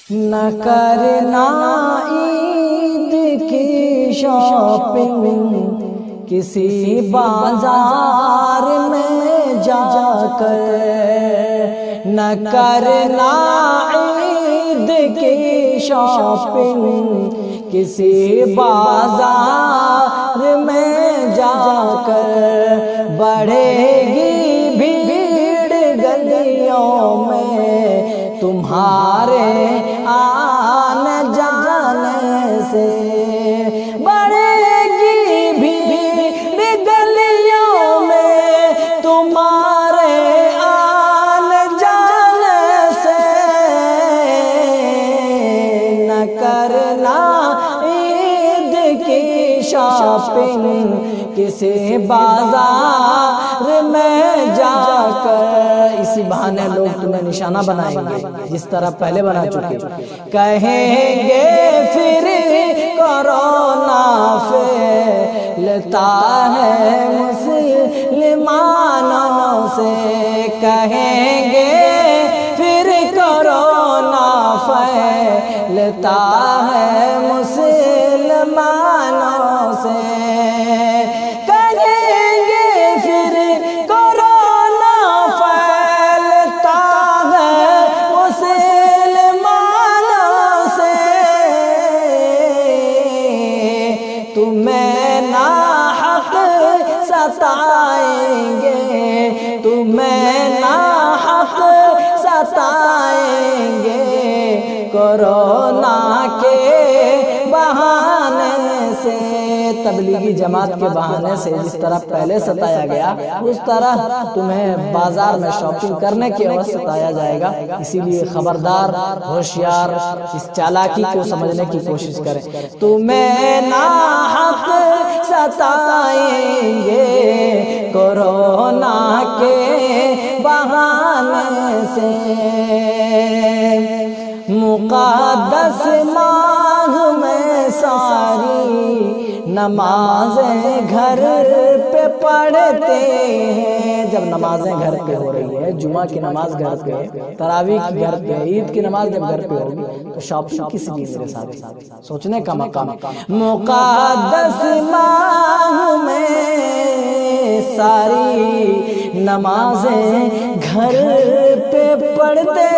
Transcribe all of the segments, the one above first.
نہ کرنا عید کی شاپنگ کسی بازار میں جا کر، نہ کرنا عید کی شاپنگ کسی بازار میں جا کر، بڑھے گی بھیڑ گلیوں میں تمہارے آنے جانے سے، بڑھے گی بھیڑ گلیوں میں تمہارے آنے جانے سے، نہ کرنا عید کی شاپنگ کسی بازار میں جا کر۔ اسی بہانے لوگ تمہیں نشانہ بنائیں گے جس طرح پہلے بنا چکے، کہیں گے پھر کورونا پھیلتا ہے مسلمانوں سے، کہیں گے پھر کورونا پھیلتا ہے مسلمانوں سے، تمہیں ناحق ستائیں گے، تمہیں ناحق ستائیں گے کورونا کے بہانے سے۔ تبلیغی جماعت کے بہانے سے جس طرح پہلے ستایا گیا اس طرح تمہیں بازار میں شاپنگ کرنے کے عوض ستایا جائے گا۔ اسی لیے خبردار، ہوشیار، اس چالاکی کو سمجھنے کی کوشش کریں۔ تمہیں ناحق ستائیں گے کورونا کے بہانے سے، مقدس ماہ میں ساری نمازیں گھر پہ پڑھتے ہیں۔ جب نمازیں گھر پہ ہو رہی ہے، جمعہ کی نماز گھر پہ، تراویح کی گھر پہ، عید کی نماز جب گھر پہ ہوگی تو شاپنگ کس لیے میرے ساتھ؟ سوچنے کا مقام۔ مقدس ماہ میں ساری نمازیں گھر پہ پڑھتے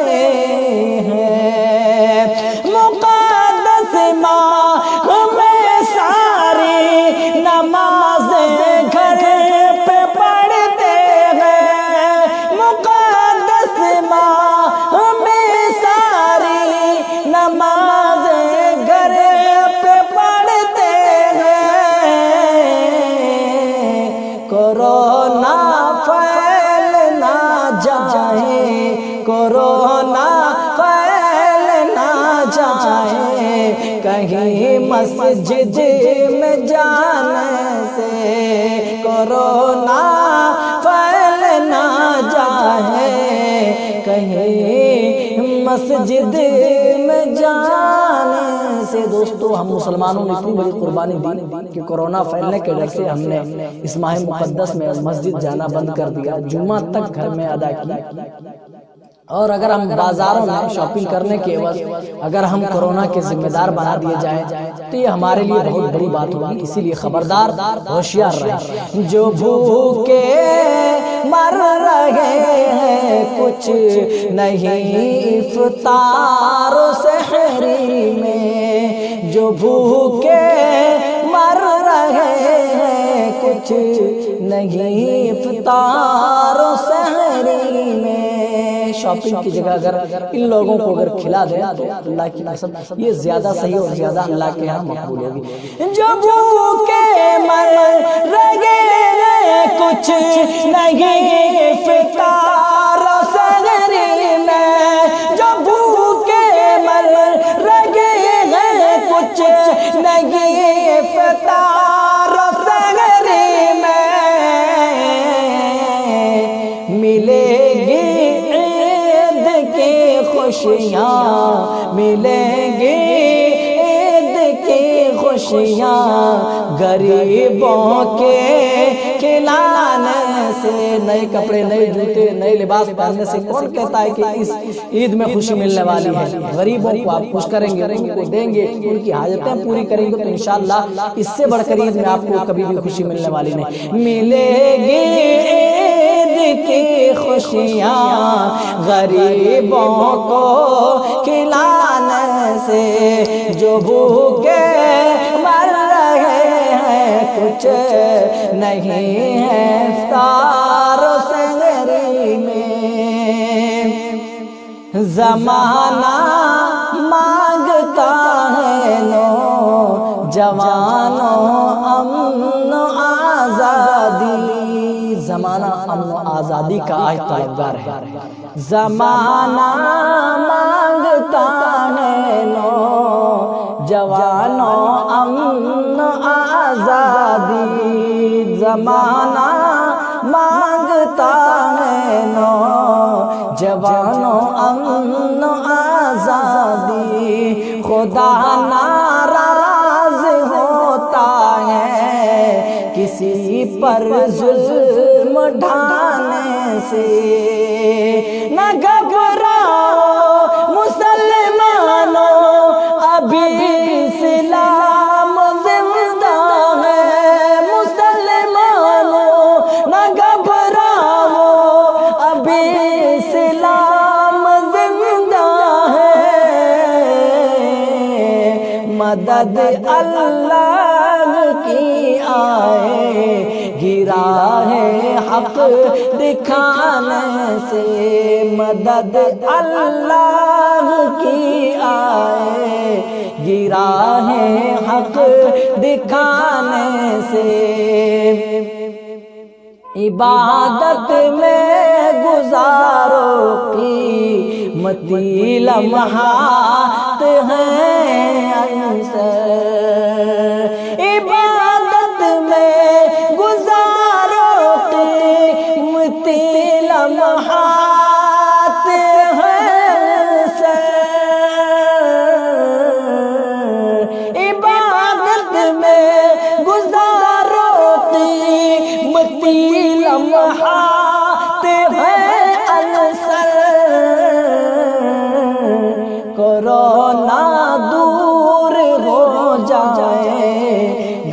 ہیں، مقدس ماہ میں ساری نمازیں گھر پہ پڑھتے ہیں، مقدس ماہ میں ساری نمازیں گھر پہ پڑھتے ہیں، کورونا پھیل نہ جائے، کورونا پھیل نہ جائے کہیں مسجد میں جانے سے، کورونا پھیل نہ جائے کہیں مسجد میں جانے سے۔ دوستو، ہم مسلمانوں نے اتنی بڑی قربانی دی کہ کورونا پھیلنے کے ڈر سے ہم نے اس ماہ مقدس میں مسجد جانا بند کر دیا، جمعہ تک گھر میں ادا کی۔ اور اگر ہم بازاروں میں شاپنگ کرنے کے عوض اگر ہم کورونا کے ذمہ دار بنا دیے جائیں تو یہ ہمارے لیے بہت بڑی بات ہوگی۔ اسی لیے خبردار، ہوشیار رہیں۔ جو بھوکے مر رہے ہیں کچھ نہیں افطار و سحری میں، جو بھوکے مر رہے ہیں کچھ نہیں افطار و سحری میں، شاپنگ کی جگہ اگر ان لوگوں کو اگر کھلا دیں تو اللہ کی قسم یہ زیادہ صحیح اور زیادہ اللہ کے ہاں مقبول ہوگی۔ جو بھوکے مر رہے ہیں کچھ نہیں افطار و سحری میں، جو بھوکے مر رہے ہیں کچھ نہیں افطار و سحری میں، ملے گی خوشیاں، ملیں گی عید کی خوشیاں، غریبوں کے کھلانے سے سے، نئے کپڑے، نئے جوتے، نئے لباس پہننے سے کون کہتا ہے کہ اس عید میں خوشی ملنے والی ہے؟ غریبوں کو آپ خوش کریں گے، ان کو دیں گے، ان کی حاجتیں پوری کریں گے، تو انشاءاللہ اس سے بڑھ کر عید میں آپ کو کبھی بھی خوشی ملنے والی نہیں۔ ملے گی عید کی خوشیاں غریبوں کو کھلانے سے، جو بھوکے مر رہے ہیں کچھ نہیں ہے افطار و سحری میں۔ زمانہ مانگتا ہے نوجوانوں امن و آزادی، زمانہ امن و آزادی کا آج طلبگار ہے۔ زمانہ مانگتا ہے نوجوانوں امن و آزادی، زمانہ مانگتا ہے نوجوانوں امن و آزادی، خدا ناراض ہوتا ہے کسی پر ظلم ڈھانے سے، نہ گھبراؤ مسلمانوں ابھی اسلام زندہ ہے، مسلمانوں نہ گھبراؤ ابھی اسلام زندہ ہے، مدد اللہ کی آئے گرا ہے حق دکھانے سے، مدد اللہ کی آئے گرا ہے حق دکھانے سے، عبادت میں گزارو قیمتی لمحات ہیں عنصر، عبادت میں گزارو قیمتی لمحات ہیں عنصر، عبادت میں گزارو قیمتی لمحات ہیں عنصر، کورونا دور ہو جائے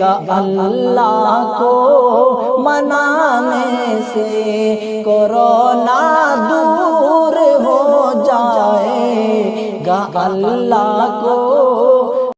گا اللہ کو منانے سے، کورونا دور ہو جائے گا اللہ کو